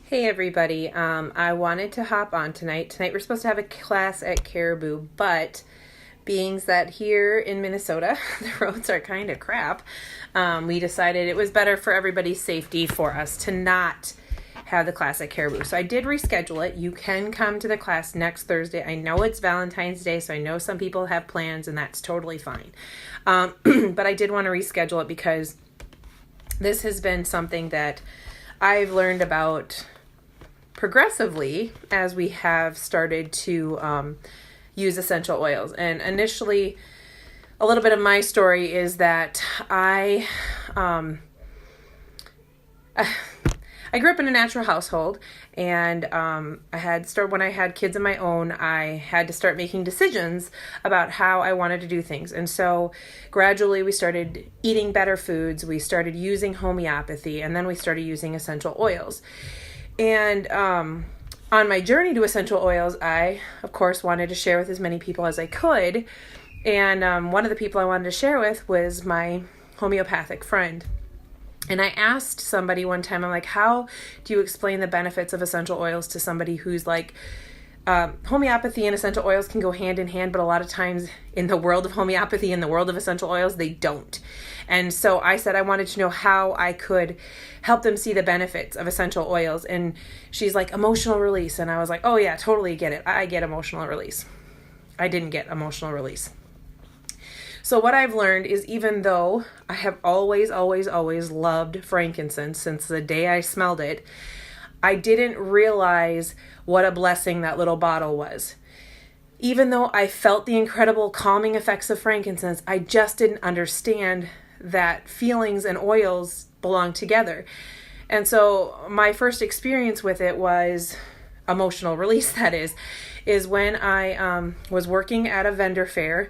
Hey everybody, I wanted to hop on tonight. Tonight we're supposed to have a class at Caribou, but being that here in Minnesota the roads are kind of crap, we decided it was better for everybody's safety for us to not have the class at Caribou. So I did reschedule it. You can come to the class next Thursday. I know it's Valentine's Day, so I know some people have plans and that's totally fine. But I did want to reschedule it because this has been something that I've learned about progressively as we have started to use essential oils. And initially, a little bit of my story is that I grew up in a natural household, and when I had kids of my own, I had to start making decisions about how I wanted to do things. And so gradually we started eating better foods, we started using homeopathy, and then we started using essential oils. And on my journey to essential oils, I, of course, wanted to share with as many people as I could. And one of the people I wanted to share with was my homeopathic friend. And I asked somebody one time, I'm like, how do you explain the benefits of essential oils to somebody who's like, homeopathy and essential oils can go hand in hand, but a lot of times in the world of homeopathy and the world of essential oils, they don't. And so I said I wanted to know how I could help them see the benefits of essential oils. And she's like, emotional release. And I was like, oh yeah, totally get it. I get emotional release. I didn't get emotional release. So what I've learned is, even though I have always loved frankincense since the day I smelled it, I didn't realize what a blessing that little bottle was. Even though I felt the incredible calming effects of frankincense, I just didn't understand that feelings and oils belong together. And so my first experience with it was emotional release, that is when I was working at a vendor fair,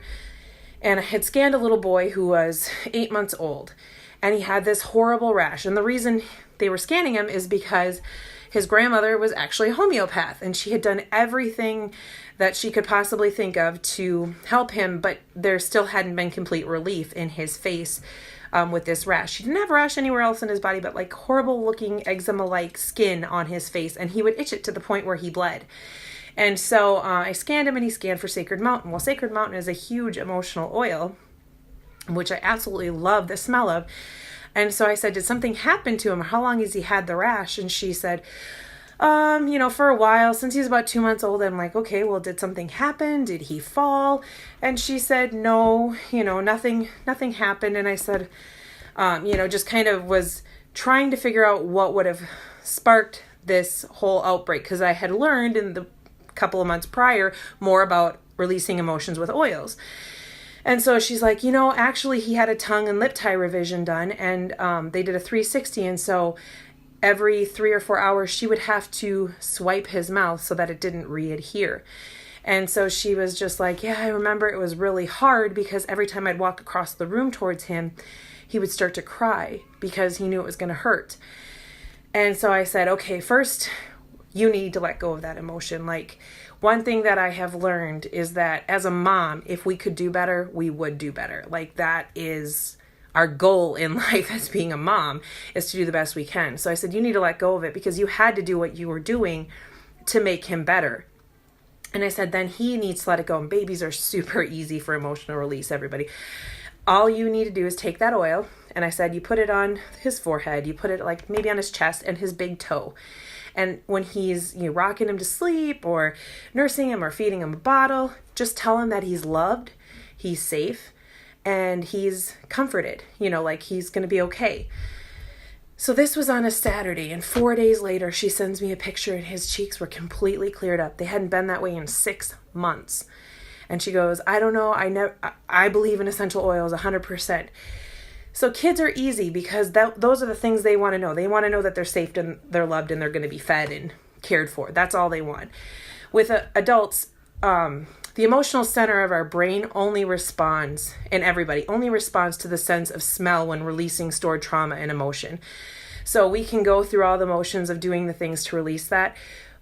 and I had scanned a little boy who was 8 months old, and he had this horrible rash. And the reason they were scanning him is because his grandmother was actually a homeopath, and she had done everything that she could possibly think of to help him, but there still hadn't been complete relief in his face with this rash. He didn't have a rash anywhere else in his body, but like horrible looking eczema-like skin on his face, and he would itch it to the point where he bled. And so I scanned him, and he scanned for Sacred Mountain. Well, Sacred Mountain is a huge emotional oil, which I absolutely love the smell of. And so I said, did something happen to him? How long has he had the rash? And she said, for a while, since he's about 2 months old. I'm like, okay, well, did something happen? Did he fall? And she said, no, nothing happened. And I said, just kind of was trying to figure out what would have sparked this whole outbreak, because I had learned in the couple of months prior more about releasing emotions with oils. And so she's like, actually he had a tongue and lip tie revision done, and they did a 360. And so every 3 or 4 hours, she would have to swipe his mouth so that it didn't re-adhere. And so she was just like, yeah, I remember it was really hard because every time I'd walk across the room towards him, he would start to cry because he knew it was going to hurt. And so I said, okay, first, you need to let go of that emotion. Like, one thing that I have learned is that as a mom, if we could do better, we would do better. Like, that is our goal in life as being a mom, is to do the best we can. So I said, you need to let go of it because you had to do what you were doing to make him better. And I said, then he needs to let it go. And babies are super easy for emotional release, everybody. All you need to do is take that oil. And I said, you put it on his forehead, you put it like maybe on his chest and his big toe. And when he's rocking him to sleep or nursing him or feeding him a bottle, just tell him that he's loved, he's safe, and he's comforted, like he's going to be okay. So this was on a Saturday, and 4 days later, she sends me a picture and his cheeks were completely cleared up. They hadn't been that way in 6 months. And she goes, I don't know, I believe in essential oils 100%. So kids are easy because those are the things they want to know. They want to know that they're safe and they're loved and they're going to be fed and cared for. That's all they want. With adults, the emotional center of our brain only responds to the sense of smell when releasing stored trauma and emotion. So we can go through all the motions of doing the things to release that,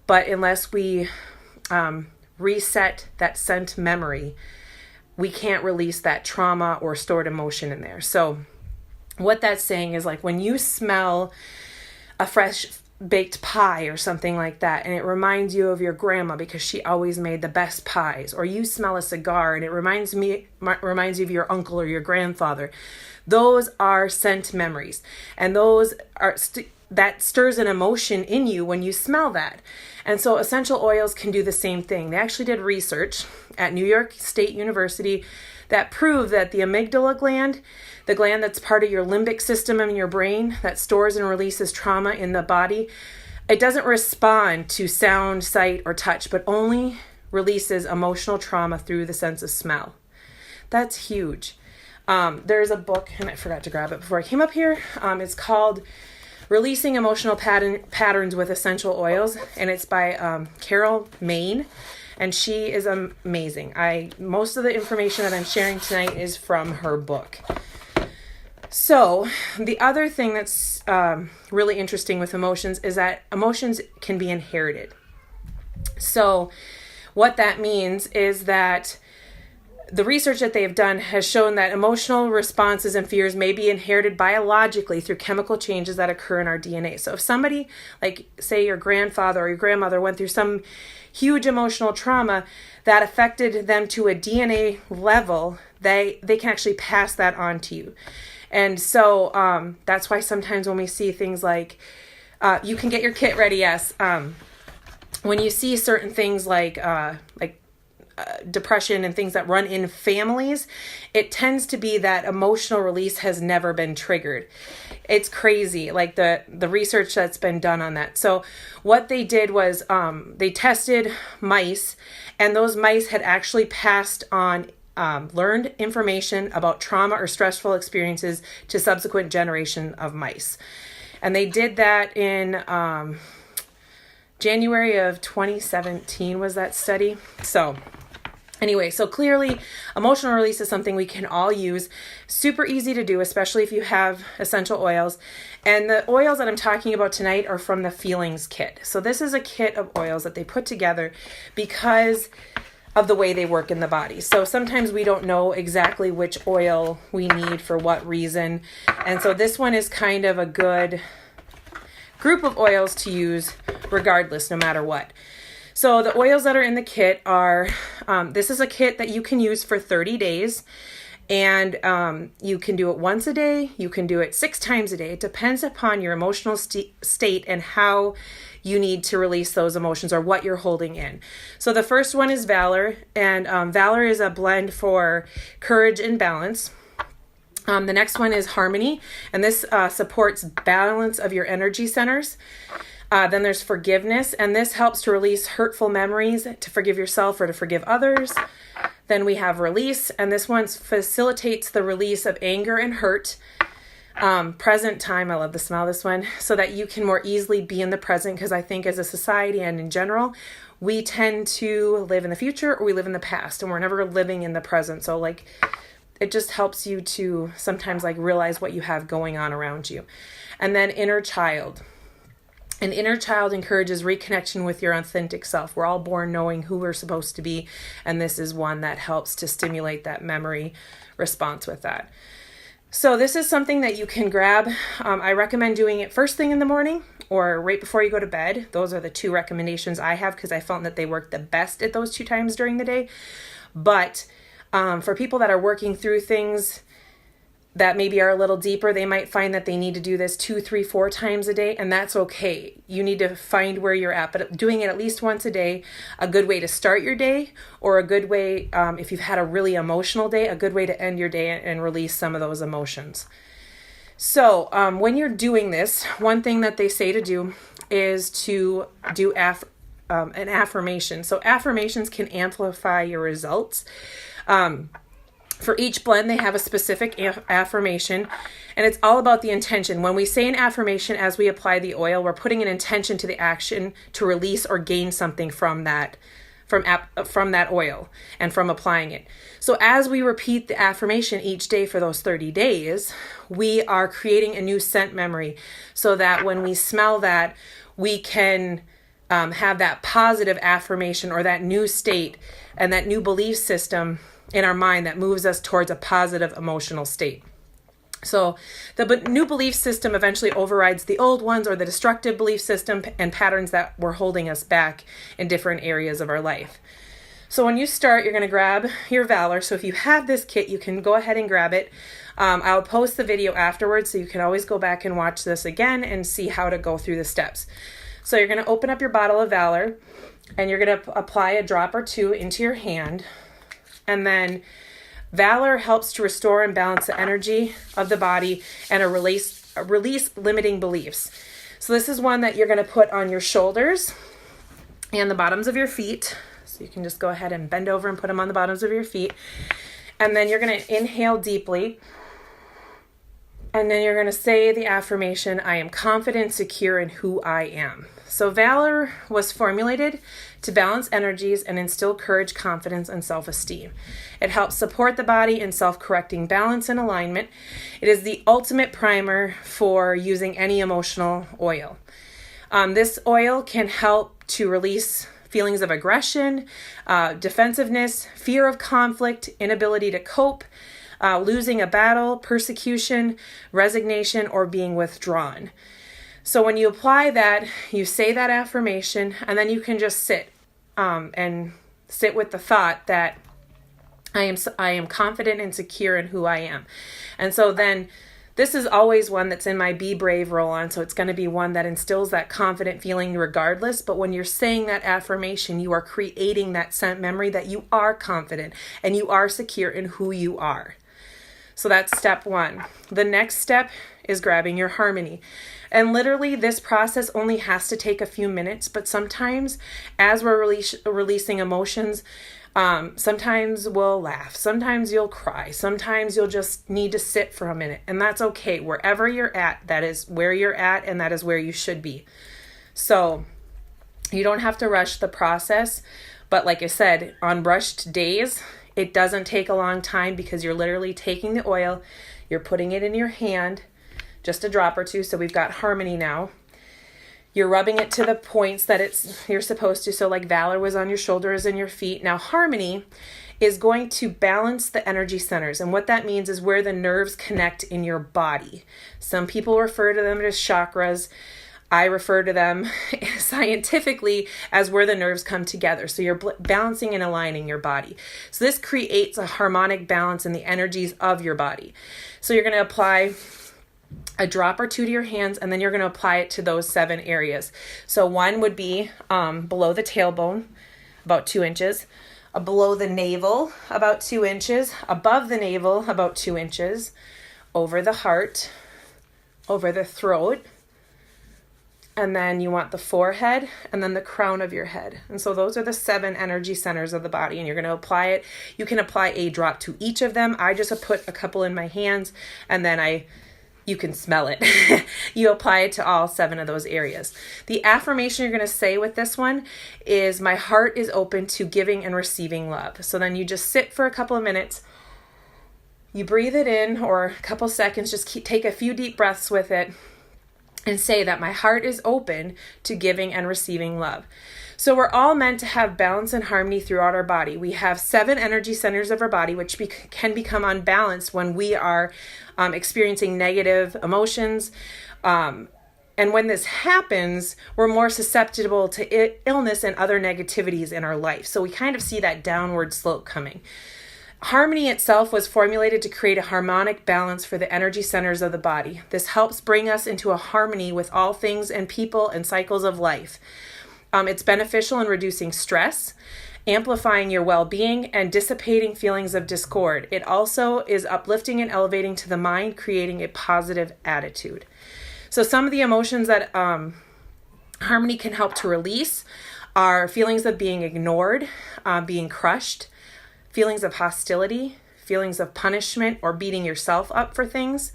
but unless we reset that scent memory, we can't release that trauma or stored emotion in there. So what that's saying is, like, when you smell a fresh baked pie or something like that, and it reminds you of your grandma because she always made the best pies. Or you smell a cigar and it reminds you of your uncle or your grandfather. Those are scent memories, and those are that stirs an emotion in you when you smell that. And so essential oils can do the same thing. They actually did research at New York State University that proved that the amygdala gland, the gland that's part of your limbic system in your brain that stores and releases trauma in the body, it doesn't respond to sound, sight, or touch, but only releases emotional trauma through the sense of smell. That's huge. There's a book, and I forgot to grab it before I came up here. It's called Releasing Emotional Patterns with Essential Oils, and it's by Carol Main, and she is amazing. Most of the information that I'm sharing tonight is from her book. So the other thing that's really interesting with emotions is that emotions can be inherited. So what that means is that the research that they've done has shown that emotional responses and fears may be inherited biologically through chemical changes that occur in our DNA. So if somebody, like say your grandfather or your grandmother, went through some huge emotional trauma that affected them to a DNA level, they can actually pass that on to you. And so that's why sometimes when we see things like, you can get your kit ready, yes. When you see certain things like depression and things that run in families, it tends to be that emotional release has never been triggered. It's crazy, like the research that's been done on that. So what they did was they tested mice, and those mice had actually passed on learned information about trauma or stressful experiences to subsequent generation of mice. And they did that in January of 2017 was that study. So anyway, so clearly emotional release is something we can all use. Super easy to do, especially if you have essential oils. And the oils that I'm talking about tonight are from the Feelings Kit. So this is a kit of oils that they put together because of the way they work in the body. So sometimes we don't know exactly which oil we need for what reason. And so this one is kind of a good group of oils to use regardless, no matter what. So the oils that are in the kit are, this is a kit that you can use for 30 days. And you can do it once a day. You can do it 6 times a day. It depends upon your emotional state and how you need to release those emotions or what you're holding in. So the first one is Valor. And Valor is a blend for courage and balance. The next one is Harmony. And this supports balance of your energy centers. Then there's Forgiveness, and this helps to release hurtful memories, to forgive yourself or to forgive others. Then we have Release, and this one facilitates the release of anger and hurt. Present time, I love the smell of this one, so that you can more easily be in the present, because I think as a society and in general, we tend to live in the future or we live in the past, and we're never living in the present. So like, it just helps you to sometimes like realize what you have going on around you. And then Inner Child. An inner child encourages reconnection with your authentic self. We're all born knowing who we're supposed to be, and this is one that helps to stimulate that memory response with that. So this is something that you can grab. I recommend doing it first thing in the morning or right before you go to bed. Those are the 2 recommendations I have because I found that they work the best at those 2 times during the day. But for people that are working through things that maybe are a little deeper, they might find that they need to do this 2, 3, 4 times a day, and that's okay. You need to find where you're at, but doing it at least once a day, a good way to start your day, or a good way, if you've had a really emotional day, a good way to end your day and release some of those emotions. So when you're doing this, one thing that they say to do is to do an affirmation. So affirmations can amplify your results. For each blend, they have a specific affirmation, and it's all about the intention. When we say an affirmation as we apply the oil, we're putting an intention to the action to release or gain something from that oil and from applying it. So as we repeat the affirmation each day for those 30 days, we are creating a new scent memory so that when we smell that, we can have that positive affirmation or that new state and that new belief system in our mind that moves us towards a positive emotional state. So the new belief system eventually overrides the old ones, or the destructive belief system and patterns that were holding us back in different areas of our life. So when you start, you're going to grab your Valor. So if you have this kit, you can go ahead and grab it. I'll post the video afterwards, so you can always go back and watch this again and see how to go through the steps. So you're going to open up your bottle of Valor, and you're going to apply a drop or two into your hand. And then Valor helps to restore and balance the energy of the body and release limiting beliefs. So this is one that you're going to put on your shoulders and the bottoms of your feet. So you can just go ahead and bend over and put them on the bottoms of your feet. And then you're going to inhale deeply. And then you're going to say the affirmation, I am confident, secure in who I am. So Valor was formulated to balance energies and instill courage, confidence, and self-esteem. It helps support the body in self-correcting balance and alignment. It is the ultimate primer for using any emotional oil. This oil can help to release feelings of aggression, defensiveness, fear of conflict, inability to cope, losing a battle, persecution, resignation, or being withdrawn. So when you apply that, you say that affirmation, and then you can just sit and sit with the thought that I am confident and secure in who I am. And so then this is always one that's in my Be Brave roll-on, so it's going to be one that instills that confident feeling regardless. But when you're saying that affirmation, you are creating that memory that you are confident and you are secure in who you are. So that's step one. The next step is grabbing your Harmony. And literally this process only has to take a few minutes, but sometimes as we're releasing emotions, sometimes we'll laugh, sometimes you'll cry, sometimes you'll just need to sit for a minute, and that's okay. Wherever you're at, that is where you're at, and that is where you should be. So you don't have to rush the process, but like I said, on rushed days, it doesn't take a long time because you're literally taking the oil, you're putting it in your hand, just a drop or two. So we've got Harmony now. You're rubbing it to the points that you're supposed to. So like Valor was on your shoulders and your feet. Now Harmony is going to balance the energy centers. And what that means is where the nerves connect in your body. Some people refer to them as chakras. I refer to them scientifically as where the nerves come together. So you're balancing and aligning your body. So this creates a harmonic balance in the energies of your body. So you're going to apply a drop or two to your hands, and then you're going to apply it to those 7 areas. So one would be below the tailbone, about 2 inches, below the navel, about 2 inches, above the navel, about 2 inches, over the heart, over the throat, and then you want the forehead and then the crown of your head. And so those are the 7 energy centers of the body, and you're going to apply it. You can apply a drop to each of them. I just put a couple in my hands, and then you can smell it. You apply it to all 7 of those areas. The affirmation you're going to say with this one is, my heart is open to giving and receiving love. So then you just sit for a couple of minutes. You breathe it in, or a couple seconds, just take a few deep breaths with it and say that my heart is open to giving and receiving love. So we're all meant to have balance and harmony throughout our body. We have 7 energy centers of our body, which can become unbalanced when we are experiencing negative emotions. And when this happens, we're more susceptible to illness and other negativities in our life. So we kind of see that downward slope coming. Harmony itself was formulated to create a harmonic balance for the energy centers of the body. This helps bring us into a harmony with all things and people and cycles of life. It's beneficial in reducing stress, amplifying your well-being, and dissipating feelings of discord. It also is uplifting and elevating to the mind, creating a positive attitude. So some of the emotions that Harmony can help to release are feelings of being ignored, being crushed, feelings of hostility, feelings of punishment or beating yourself up for things,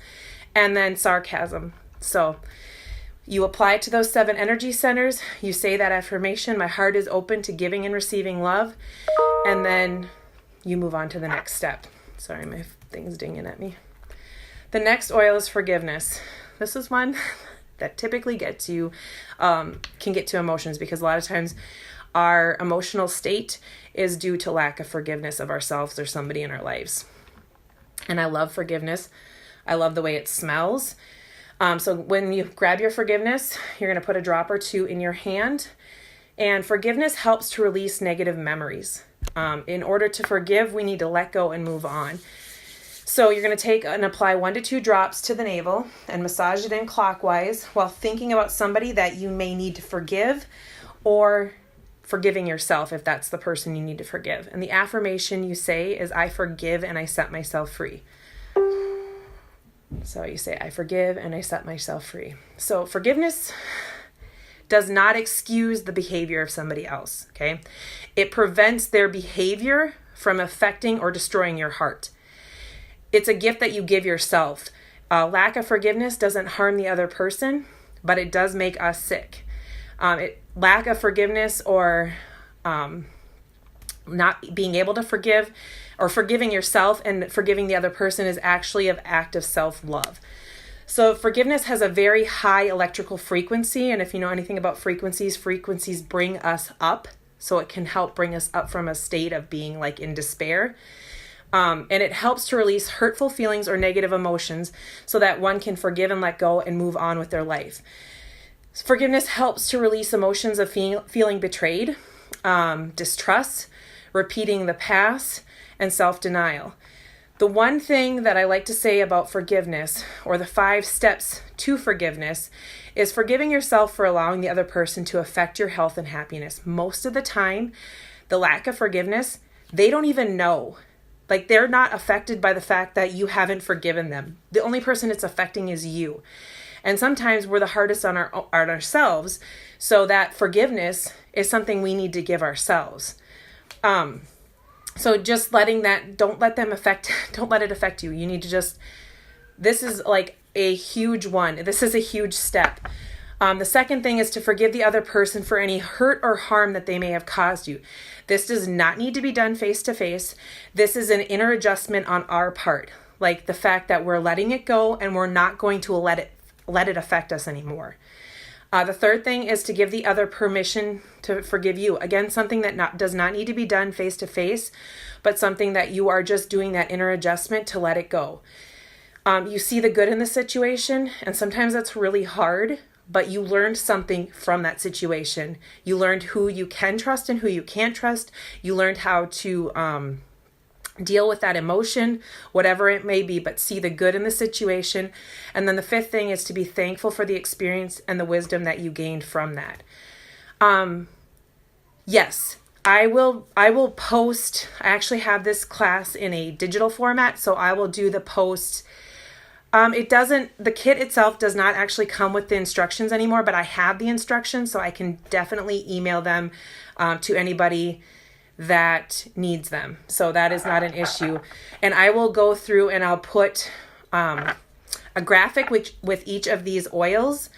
and then sarcasm. So you apply it to those 7 energy centers. You say that affirmation, my heart is open to giving and receiving love. And then you move on to the next step. Sorry, my thing's dinging at me. The next oil is forgiveness. This is one that typically can get to emotions, because a lot of times our emotional state is due to lack of forgiveness of ourselves or somebody in our lives. And I love forgiveness. I love the way it smells. So when you grab your forgiveness, you're going to put a drop or two in your hand. And forgiveness helps to release negative memories. In order to forgive, we need to let go and move on. So you're going to take and apply 1 to 2 drops to the navel and massage it in clockwise while thinking about somebody that you may need to forgive, or forgiving yourself if that's the person you need to forgive. And the affirmation you say is, I forgive and I set myself free. So you say, I forgive and I set myself free. So forgiveness does not excuse the behavior of somebody else, okay? It prevents their behavior from affecting or destroying your heart. It's a gift that you give yourself. Lack of forgiveness doesn't harm the other person, but it does make us sick. Lack of forgiveness or not being able to forgive, or forgiving yourself and forgiving the other person, is actually an act of self-love. So forgiveness has a very high electrical frequency, and if you know anything about frequencies bring us up, so it can help bring us up from a state of being like in despair. And it helps to release hurtful feelings or negative emotions so that one can forgive and let go and move on with their life. Forgiveness helps to release emotions of feeling betrayed, distrust, repeating the past, and self-denial. The one thing that I like to say about forgiveness, or the 5 steps to forgiveness, is forgiving yourself for allowing the other person to affect your health and happiness. Most of the time, the lack of forgiveness, they don't even know. Like, they're not affected by the fact that you haven't forgiven them. The only person it's affecting is you. And sometimes we're the hardest on ourselves, so that forgiveness is something we need to give ourselves. So just letting that, don't let it affect you. You need to just, this is like a huge one. This is a huge step. The second thing is to forgive the other person for any hurt or harm that they may have caused you. This does not need to be done face to face. This is an inner adjustment on our part. Like the fact that we're letting it go and we're not going to let it affect us anymore. The third thing is to give the other permission to forgive you. Again, something that does not need to be done face to face, but something that you are just doing that inner adjustment to let it go. You see the good in the situation, and sometimes that's really hard, but you learned something from that situation. You learned who you can trust and who you can't trust. You learned how to deal with that emotion, whatever it may be, but see the good in the situation. And then the 5th thing is to be thankful for the experience and the wisdom that you gained from that. Yes, I will post, I actually have this class in a digital format, so I will do the post. The kit itself does not actually come with the instructions anymore, but I have the instructions, so I can definitely email them to anybody that needs them. So that is not an issue. And I will go through and I'll put a graphic with each of these oils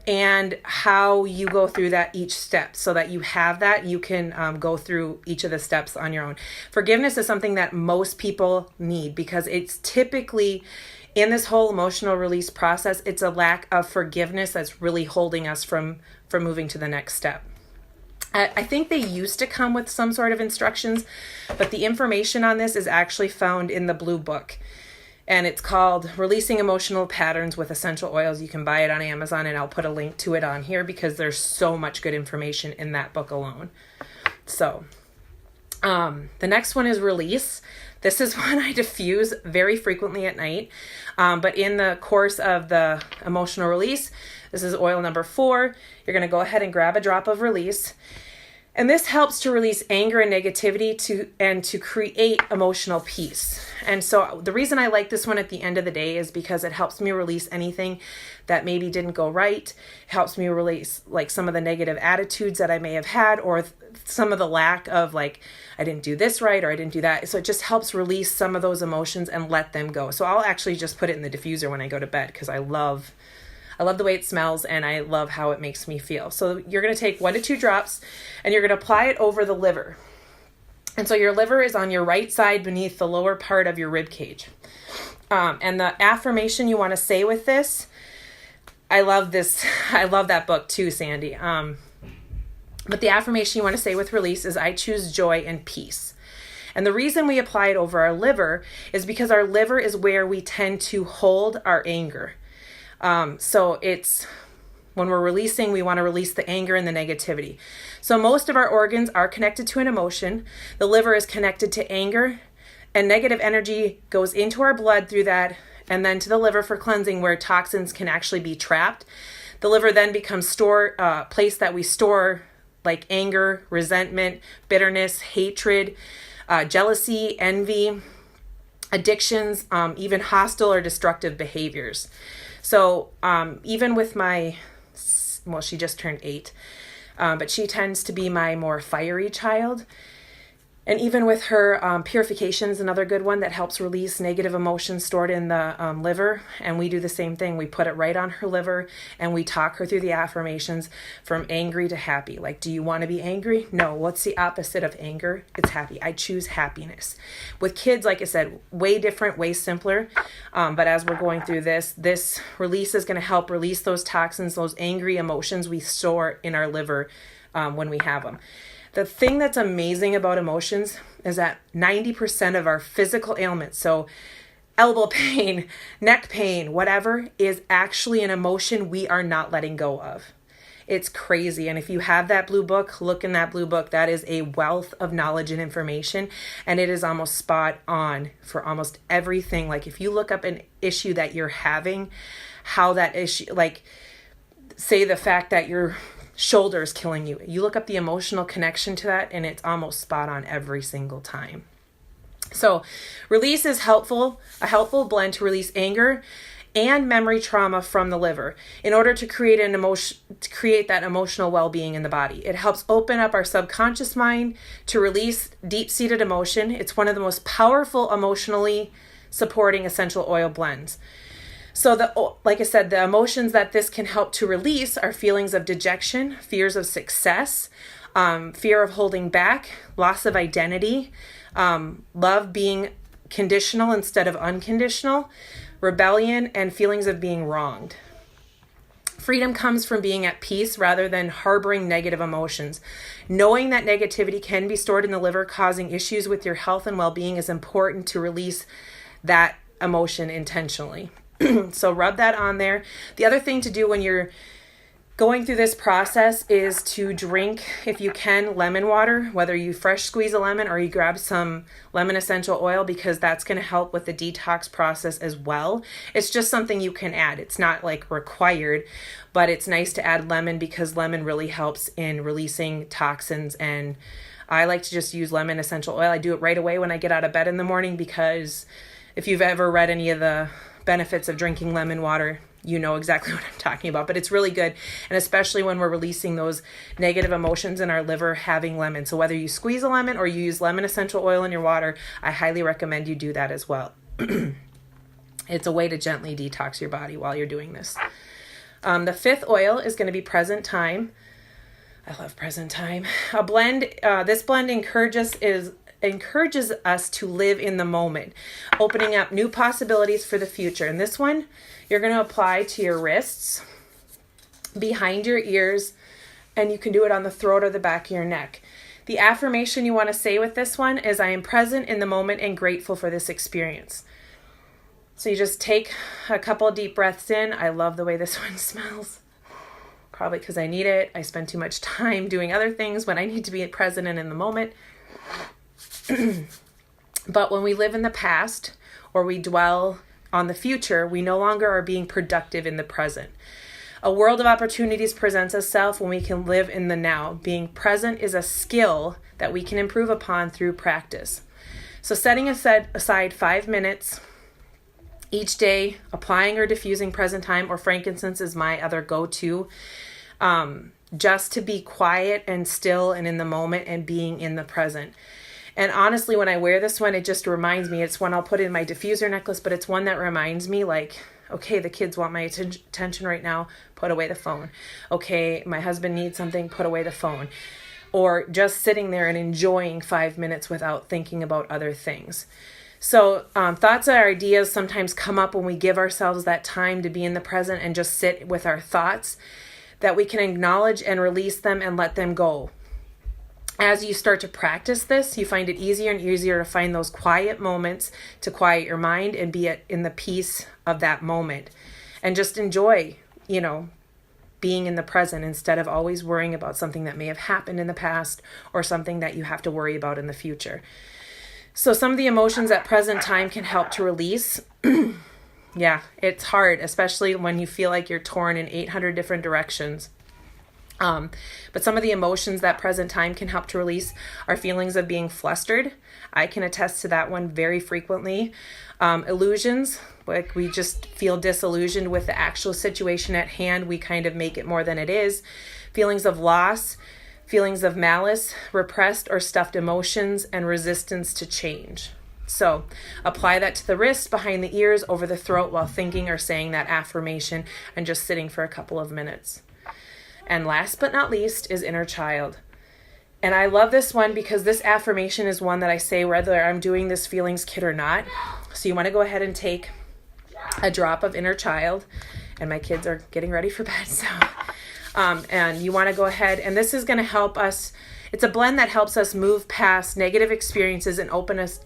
and how you go through that each step, so that you have that. You can go through each of the steps on your own. Forgiveness is something that most people need, because it's typically, in this whole emotional release process, it's a lack of forgiveness that's really holding us from moving to the next step. I think they used to come with some sort of instructions, but the information on this is actually found in the Blue Book. And it's called Releasing Emotional Patterns with Essential Oils. You can buy it on Amazon, and I'll put a link to it on here because there's so much good information in that book alone. So the next one is release. This is one I diffuse very frequently at night. But in the course of the emotional release, this is oil number 4. You're going to go ahead and grab a drop of release. And this helps to release anger and negativity to create emotional peace. And so the reason I like this one at the end of the day is because it helps me release anything that maybe didn't go right. It helps me release like some of the negative attitudes that I may have had, or some of the lack of like, I didn't do this right, or I didn't do that. So it just helps release some of those emotions and let them go. So I'll actually just put it in the diffuser when I go to bed, because I love the way it smells, and I love how it makes me feel. So you're going to take 1 to 2 drops, and you're going to apply it over the liver. And so your liver is on your right side beneath the lower part of your rib cage. And the affirmation you want to say with this, I love this. I love that book too, Sandy. But the affirmation you want to say with release is, I choose joy and peace. And the reason we apply it over our liver is because our liver is where we tend to hold our anger. So it's when we're releasing, we want to release the anger and the negativity. So most of our organs are connected to an emotion. The liver is connected to anger, and negative energy goes into our blood through that, and then to the liver for cleansing, where toxins can actually be trapped. The liver then becomes place that we store like anger, resentment, bitterness, hatred, jealousy, envy, addictions, even hostile or destructive behaviors. So even with she just turned 8, but she tends to be my more fiery child. And even with her, purification is another good one that helps release negative emotions stored in the liver. And we do the same thing. We put it right on her liver and we talk her through the affirmations from angry to happy. Like, do you want to be angry? No. What's the opposite of anger? It's happy. I choose happiness. With kids, like I said, way different, way simpler. But as we're going through this release is going to help release those toxins, those angry emotions we store in our liver when we have them. The thing that's amazing about emotions is that 90% of our physical ailments, so elbow pain, neck pain, whatever, is actually an emotion we are not letting go of. It's crazy. And if you have that blue book, look in that blue book. That is a wealth of knowledge and information. And it is almost spot on for almost everything. Like if you look up an issue that you're having, how that issue, like say the fact that your shoulder is killing you. You look up the emotional connection to that and it's almost spot on every single time. So release is a helpful blend to release anger and memory trauma from the liver in order to create that emotional well-being in the body. It helps open up our subconscious mind to release deep-seated emotion. It's one of the most powerful emotionally supporting essential oil blends. So like I said, the emotions that this can help to release are feelings of dejection, fears of success, fear of holding back, loss of identity, love being conditional instead of unconditional, rebellion, and feelings of being wronged. Freedom comes from being at peace rather than harboring negative emotions. Knowing that negativity can be stored in the liver, causing issues with your health and well-being, is important to release that emotion intentionally. So rub that on there. The other thing to do when you're going through this process is to drink, if you can, lemon water, whether you fresh squeeze a lemon or you grab some lemon essential oil, because that's going to help with the detox process as well. It's just something you can add. It's not like required, but it's nice to add lemon because lemon really helps in releasing toxins. And I like to just use lemon essential oil. I do it right away when I get out of bed in the morning, because if you've ever read any of the benefits of drinking lemon water, you know exactly what I'm talking about. But it's really good, and especially when we're releasing those negative emotions in our liver, having lemon. So whether you squeeze a lemon or you use lemon essential oil in your water, I highly recommend you do that as well. It's a way to gently detox your body while you're doing this. The fifth oil is going to be Present Time. I love Present Time. This blend encourages us to live in the moment, opening up new possibilities for the future. And this one, you're going to apply to your wrists, behind your ears, and you can do it on the throat or the back of your neck. The affirmation you want to say with this one is, I am present in the moment and grateful for this experience. So you just take a couple of deep breaths in. I love the way this one smells. Probably because I need it. I spend too much time doing other things when I need to be present and in the moment. But when we live in the past or we dwell on the future, we no longer are being productive in the present. A world of opportunities presents itself when we can live in the now. Being present is a skill that we can improve upon through practice. So setting aside 5 minutes each day, applying or diffusing Present Time, or frankincense is my other go-to, just to be quiet and still and in the moment and being in the present. And honestly, when I wear this one, it just reminds me, it's one I'll put in my diffuser necklace, but it's one that reminds me, like, okay, the kids want my attention right now, put away the phone. Okay, my husband needs something, put away the phone. Or just sitting there and enjoying 5 minutes without thinking about other things. So thoughts or ideas sometimes come up when we give ourselves that time to be in the present and just sit with our thoughts, that we can acknowledge and release them and let them go. as you start to practice this, you find it easier and easier to find those quiet moments to quiet your mind and be in the peace of that moment and just enjoy, being in the present instead of always worrying about something that may have happened in the past or something that you have to worry about in the future. So some of the emotions at present time can help to release. Yeah, it's hard, especially when you feel like you're torn in 800 different directions. But some of the emotions that present time can help to release are feelings of being flustered. I can attest to that one very frequently. Illusions, like we just feel disillusioned with the actual situation at hand. We kind of make it more than it is. Feelings of loss, feelings of malice, repressed or stuffed emotions, and resistance to change. So apply that to the wrist, behind the ears, over the throat while thinking or saying that affirmation and just sitting for a couple of minutes. And last but not least is inner child. And I love this one because this affirmation is one that I say whether I'm doing this feelings kit or not. So you want to go ahead and take a drop of inner child. And my kids are getting ready for bed. So, and you want to go ahead, and this is going to help us. It's a blend that helps us move past negative experiences and opens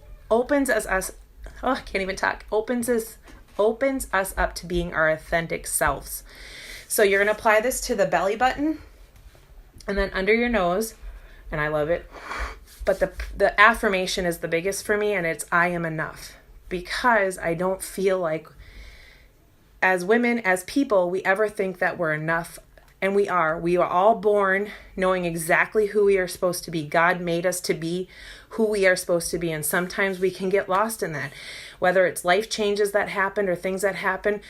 us up to being our authentic selves. So you're going to apply this to the belly button and then under your nose. And I love it. But the affirmation is the biggest for me, and it's I am enough. Because I don't feel like as women, as people, we ever think that we're enough. And we are. We are all born knowing exactly who we are supposed to be. God made us to be who we are supposed to be. And sometimes we can get lost in that. Whether it's life changes that happen or things that happen.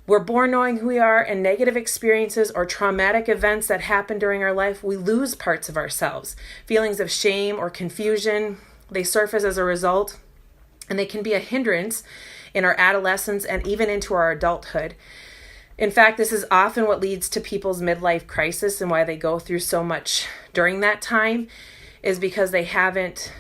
We're born knowing who we are, and negative experiences or traumatic events that happen during our life, we lose parts of ourselves. Feelings of shame or confusion, they surface as a result, and they can be a hindrance in our adolescence and even into our adulthood. In fact, this is often what leads to people's midlife crisis, and why they go through so much during that time is because they haven't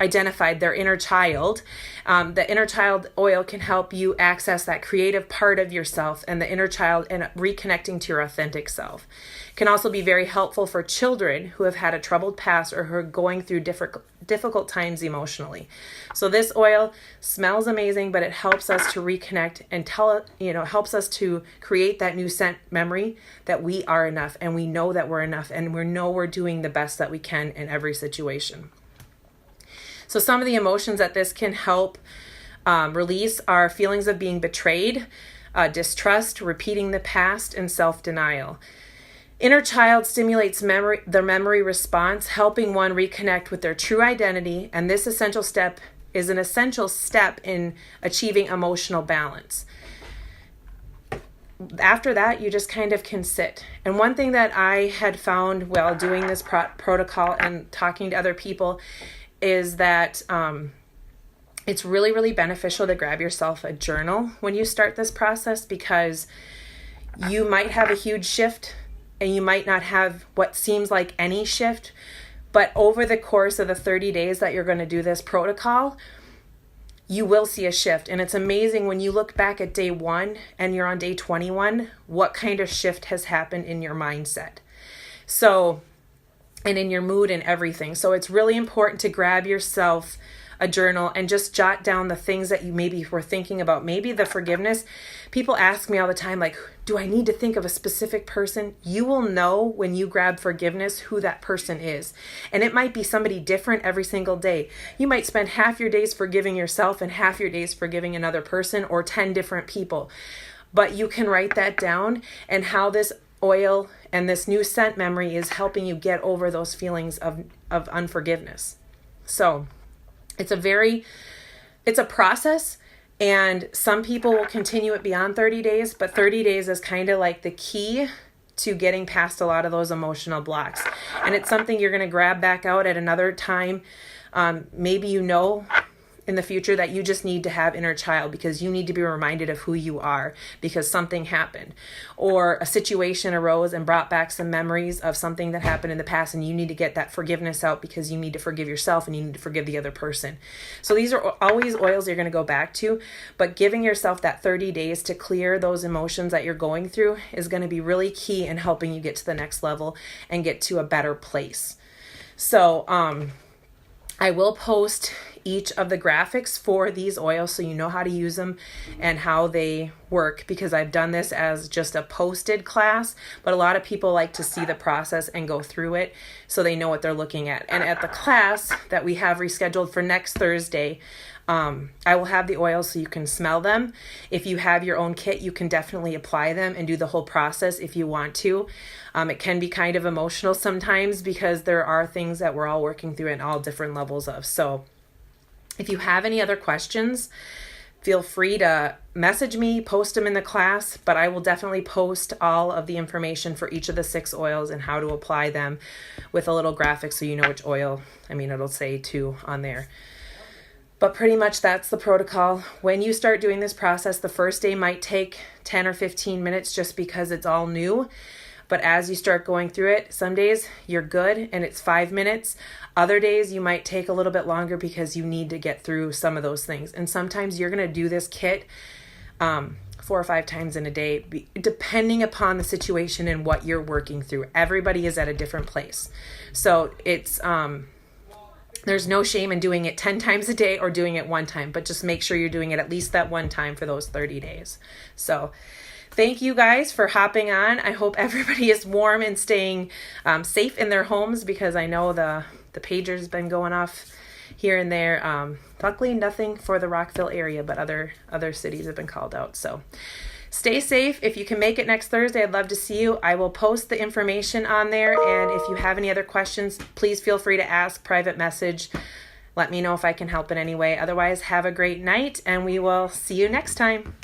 identified their inner child. The inner child oil can help you access that creative part of yourself and the inner child and reconnecting to your authentic self. It can also be very helpful for children who have had a troubled past or who are going through difficult times emotionally. So this oil smells amazing, but it helps us to reconnect and helps us to create that new scent memory that we are enough, and we know that we're enough, and we know we're doing the best that we can in every situation. So some of the emotions that this can help release are feelings of being betrayed, distrust, repeating the past, and self-denial. Inner child stimulates the memory response, helping one reconnect with their true identity, and this essential step is an essential step in achieving emotional balance. After that, you just kind of can sit. And one thing that I had found while doing this protocol and talking to other people is that it's really, really beneficial to grab yourself a journal when you start this process, because you might have a huge shift and you might not have what seems like any shift, but over the course of the 30 days that you're going to do this protocol, you will see a shift. And it's amazing when you look back at day 1 and you're on day 21, what kind of shift has happened in your mindset. So, and in your mood and everything. So it's really important to grab yourself a journal and just jot down the things that you maybe were thinking about. Maybe the forgiveness. People ask me all the time, like, do I need to think of a specific person? You will know when you grab forgiveness who that person is. And it might be somebody different every single day. You might spend half your days forgiving yourself and half your days forgiving another person, or 10 different people. But you can write that down, and how this oil and this new scent memory is helping you get over those feelings of unforgiveness. So it's a process, and some people will continue it beyond 30 days, but 30 days is kind of like the key to getting past a lot of those emotional blocks. And it's something you're going to grab back out at another time. Maybe in the future that you just need to have inner child because you need to be reminded of who you are because something happened, or a situation arose and brought back some memories of something that happened in the past, and you need to get that forgiveness out because you need to forgive yourself and you need to forgive the other person. So these are always oils you're going to go back to, but giving yourself that 30 days to clear those emotions that you're going through is going to be really key in helping you get to the next level and get to a better place. So I will post each of the graphics for these oils so you know how to use them and how they work, because I've done this as just a posted class, but a lot of people like to see the process and go through it so they know what they're looking at. And at the class that we have rescheduled for next Thursday, I will have the oils so you can smell them. If you have your own kit, you can definitely apply them and do the whole process if you want to. It can be kind of emotional sometimes because there are things that we're all working through at all different levels of. So if you have any other questions, feel free to message me, post them in the class, but I will definitely post all of the information for each of the 6 oils and how to apply them with a little graphic so you know which oil. It'll say 2 on there. But pretty much that's the protocol. When you start doing this process, the first day might take 10 or 15 minutes just because it's all new. But as you start going through it, some days you're good and it's 5 minutes. Other days you might take a little bit longer because you need to get through some of those things. And sometimes you're going to do this kit 4 or 5 times in a day, depending upon the situation and what you're working through. Everybody is at a different place. So it's... there's no shame in doing it 10 times a day or doing it 1 time, but just make sure you're doing it at least that 1 time for those 30 days. So thank you guys for hopping on. I hope everybody is warm and staying safe in their homes, because I know the pager's been going off here and there. Luckily nothing for the Rockville area, but other cities have been called out. So stay safe. If you can make it next Thursday, I'd love to see you. I will post the information on there. And if you have any other questions, please feel free to ask, private message. Let me know if I can help in any way. Otherwise, have a great night and we will see you next time.